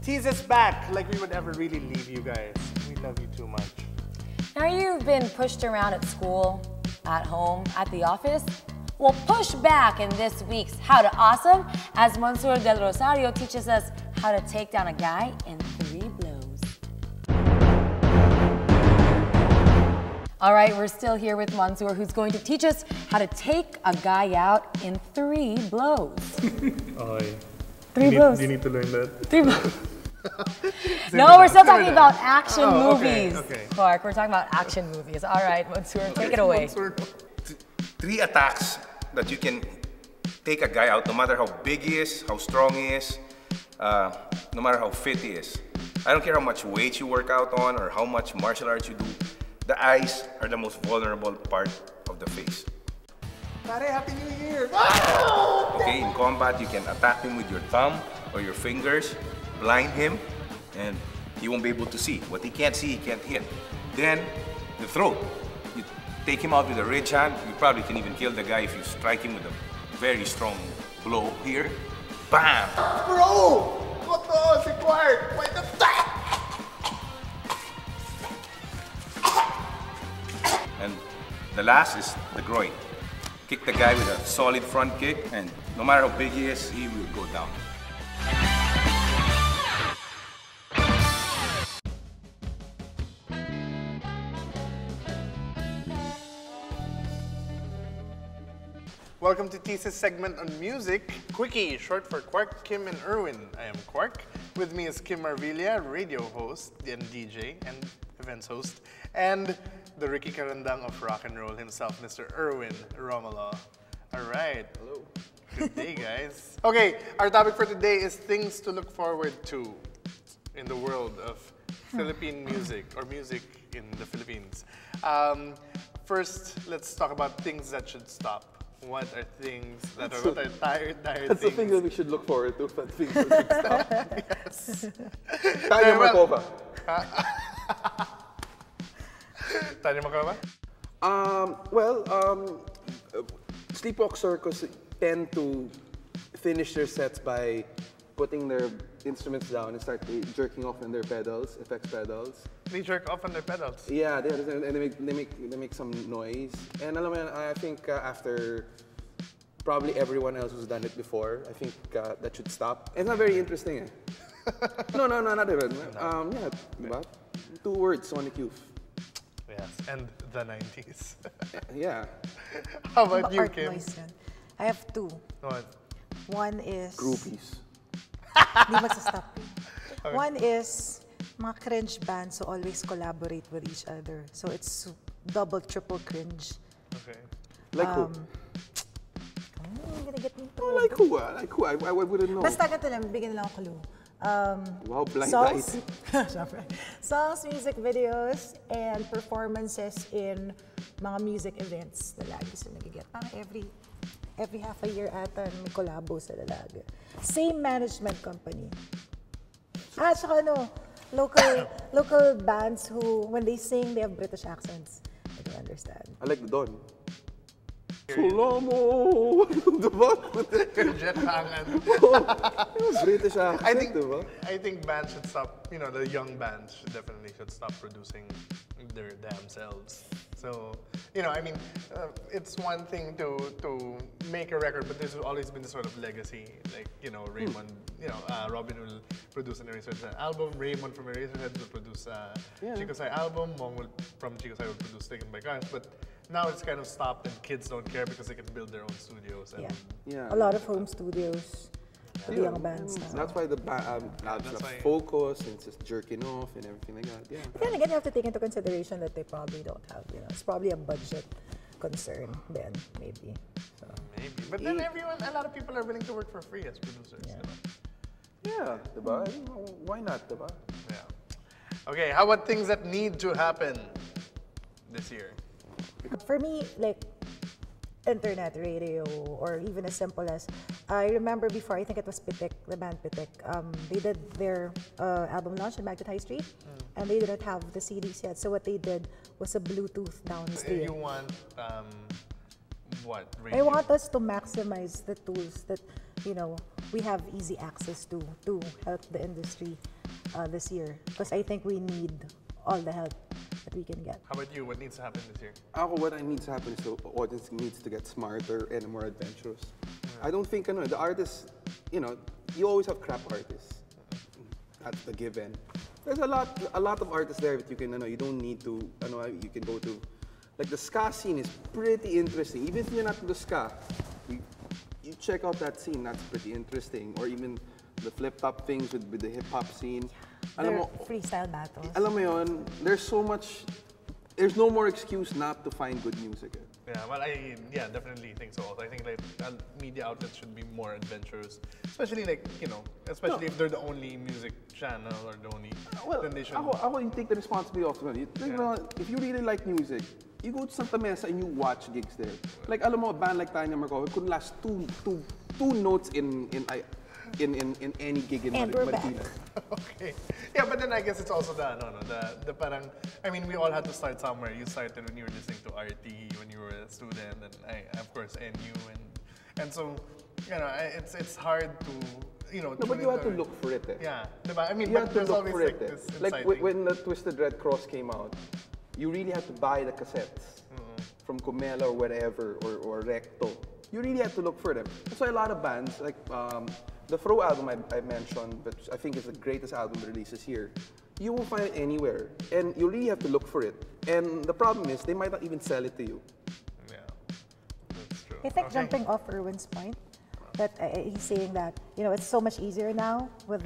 Tease is back, like we would ever really leave you guys. We love you too much. Now you've been pushed around at school, at home, at the office. Well, push back in this week's How to Awesome as Monsour Del Rosario teaches us how to take down a guy in 3 blows. All right, we're still here with Monsour, who's going to teach us how to take a guy out in 3 blows. Oy. 3 blows. You need to learn that. 3 blows. No, we're still talking about action movies. Okay. Clark, we're talking about action movies. All right, Monsour, take it away. 3 attacks that you can take a guy out, no matter how big he is, how strong he is, no matter how fit he is. I don't care how much weight you work out on or how much martial arts you do. The eyes are the most vulnerable part of the face. Pare, Happy New Year! Okay, in combat, you can attack him with your thumb or your fingers, blind him, and he won't be able to see. What he can't see, he can't hit. Then, the throat. You take him out with a ridge hand. You probably can even kill the guy if you strike him with a very strong blow here. Bam! Bro! What the? Si Quark! Why the And the last is the groin. Kick the guy with a solid front kick, and no matter how big he is, he will go down. Welcome to Tease's segment on music. Quickie, short for Quark, Kim, and Erwin. I am Quark. With me is Kim Maravilla, radio host and DJ and events host, and the Ricky Karandang of rock and roll himself, Mr. Erwin Romulo. All right. Hello. Good day, guys. Okay, our topic for today is things to look forward to in the world of Philippine music or music in the Philippines. First, let's talk about things that should stop. What are things that are tired That's things? the thing that we should look forward to, but things that should stop. Yes. Tanya Markova. Tanya Markova? Sleepwalk Circus tend to finish their sets by putting their instruments down and start jerking off on their pedals, effects pedals. They jerk off on their pedals. Yeah, they make some noise. And alam mo yan, I think after probably everyone else who's done it before, I think that should stop. It's not very interesting eh. No, not even. Yeah, diba? 2 words, Sonic Youth. Yes, and the 90s. Yeah. How about you, Art Kim? noise yun. I have 2. What? One is... Groupies. Hindi magsastop. Okay. One is mga cringe bands who always collaborate with each other. So it's double, triple cringe. Okay. Like who? You're gonna get me in Oh, like who? Like who? I wouldn't know. Basta ganito lang, bigyan lang ako clue. Wow, blind songs, eyes. songs, music videos, and performances in mga music events na lagi sila nagiget. Parang every half a year ata may collabo sila lagi. Same management company. Saka local bands who, when they sing, they have British accents. I don't understand. I like the Don. Solamo! Diba? Jet hangan. British accent, diba? I think bands should stop, the young bands definitely should stop producing their damn selves. So, it's one thing to make a record, but there's always been this sort of legacy. Like, Raymond, Robin will produce an Eraserhead album, Raymond from Eraserhead will produce a Chico Sai album, Mong from Chico Sai will produce Taken by Cars, but now it's kind of stopped and kids don't care because they can build their own studios. And A lot of home studios for the young bands now. That's why the labs have focus and just jerking off and everything like that. Yeah. But then again, you have to take into consideration that they probably don't have, it's probably a budget concern then, maybe. So. Maybe. But then a lot of people are willing to work for free as producers. Yeah, diba? Why not, diba? Yeah. Okay, how about things that need to happen this year? For me, like internet, radio, or even as simple as, I remember before, I think it was Pitik, the band Pitik, they did their album launch in Magnet High Street, and they didn't have the CDs yet, so what they did was a Bluetooth downstream. You want, what? Radio? I want us to maximize the tools that, we have easy access to help the industry this year. Because I think we need all the help that we can get. How about you? What needs to happen this year? What needs to happen is the audience needs to get smarter and more adventurous. I don't think the artists, you always have crap artists. That's the given. There's a lot of artists there that you can, you don't need to, you can go to. Like the ska scene is pretty interesting. Even if you're not into ska, you check out that scene, that's pretty interesting. Or even the flip-top things with the hip-hop scene. They're freestyle battles. Alam mo yun, there's no more excuse not to find good music. Yeah, well, I definitely think so. I think like media outlets should be more adventurous, especially if they're the only music channel or the only. Then they should. Ako, you take the responsibility of it. If you really like music, you go to Santa Mesa and you watch gigs there. Like alam mo, a band like Tanya Marco, it couldn't last two notes in any gig in Manila. Okay. Yeah, but then I guess it's also the parang, I mean, we all had to start somewhere. You started when you were listening to RT, when you were a student, and I, of course, NU, and so, it's hard to, No, but you have to look for it. Yeah, I mean, you but have to there's look always for it. this Like inciting. when the Twisted Red Cross came out, you really had to buy the cassettes from Comela or whatever, or Recto. You really have to look for them. That's why a lot of bands, like the Throw album I mentioned, which I think is the greatest album released this year, you won't find it anywhere. And you really have to look for it. And the problem is, they might not even sell it to you. Yeah, that's true. I think jumping off Erwin's point, that he's saying that, it's so much easier now with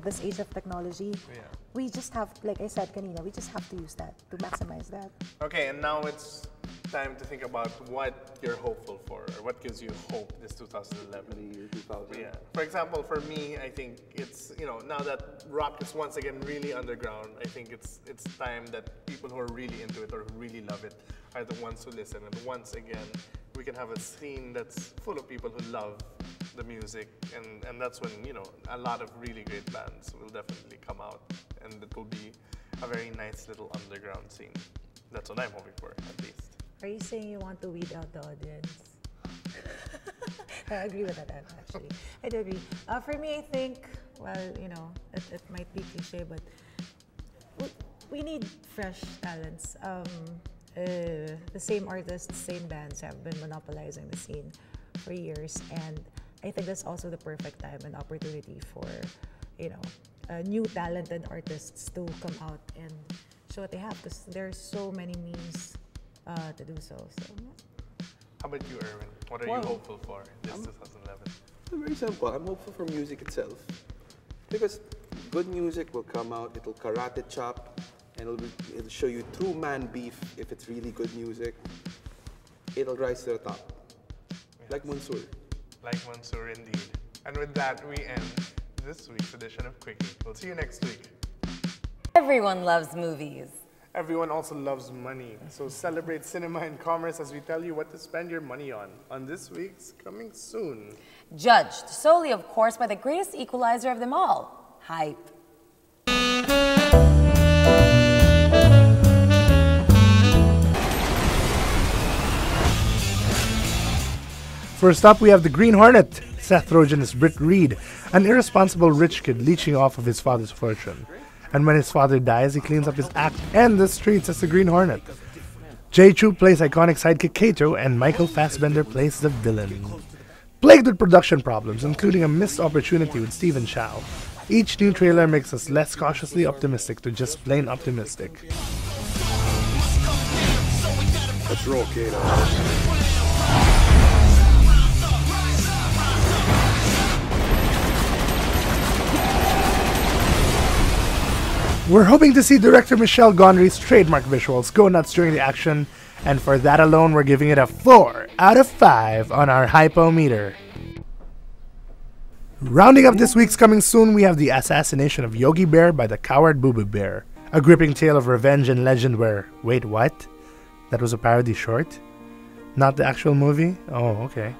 this age of technology. Yeah. We just have, like I said kanina, we just have to use that to maximize that. Okay, and now it's time to think about what you're hopeful for, or what gives you hope this 2011. The year 2000. Yeah. For example, for me, I think it's, now that rock is once again really underground, I think it's time that people who are really into it or who really love it are the ones who listen. And once again, we can have a scene that's full of people who love the music, and that's when, a lot of really great bands will definitely come out, and it will be a very nice little underground scene. That's what I'm hoping for, at least. Are you saying you want to weed out the audience? I agree with that, actually. I do agree. For me, I think, it might be cliche, but we need fresh talents. The same artists, same bands have been monopolizing the scene for years, and I think that's also the perfect time and opportunity for, new talented artists to come out and show what they have, because there's so many means to do so. How about you, Erwin? What are you hopeful for this 2011? Very simple. I'm hopeful for music itself. Because good music will come out, it'll karate chop, and it'll show you true man beef if it's really good music. It'll rise to the top. Yes. Like Monsour. Like Monsour, indeed. And with that, we end this week's edition of Quickie. We'll see you next week. Everyone loves movies. Everyone also loves money. So celebrate cinema and commerce as we tell you what to spend your money on this week's Coming Soon. Judged solely, of course, by the greatest equalizer of them all, hype. First up, we have the Green Hornet. Seth Rogen is Britt Reed, an irresponsible rich kid leeching off of his father's fortune. And when his father dies, he cleans up his act and the streets as the Green Hornet. Jay Chu plays iconic sidekick Kato, and Michael Fassbender plays the villain. Plagued with production problems, including a missed opportunity with Stephen Chow, each new trailer makes us less cautiously optimistic to just plain optimistic. Let's roll, Kato. We're hoping to see director Michel Gondry's trademark visuals go nuts during the action, and for that alone, we're giving it a 4 out of 5 on our hypo-meter. Rounding up this week's Coming Soon, we have the assassination of Yogi Bear by the coward Buboy Bear, a gripping tale of revenge and legend where, wait, what? That was a parody short? Not the actual movie? Oh, okay.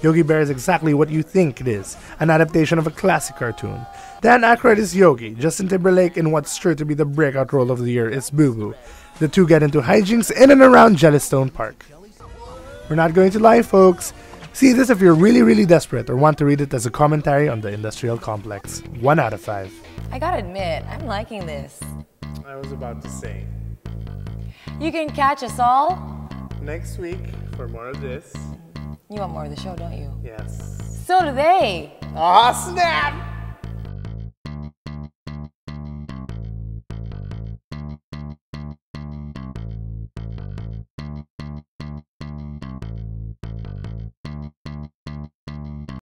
Yogi Bear is exactly what you think it is, an adaptation of a classic cartoon. Dan Aykroyd is Yogi, Justin Timberlake in what's sure to be the breakout role of the year is Boo Boo. The two get into hijinks in and around Jellystone Park. We're not going to lie, folks. See this if you're really, really desperate or want to read it as a commentary on the industrial complex. 1 out of 5. I gotta admit, I'm liking this. I was about to say. You can catch us all Next week for more of this. You want more of the show, don't you? Yes. So do they. Ah, snap!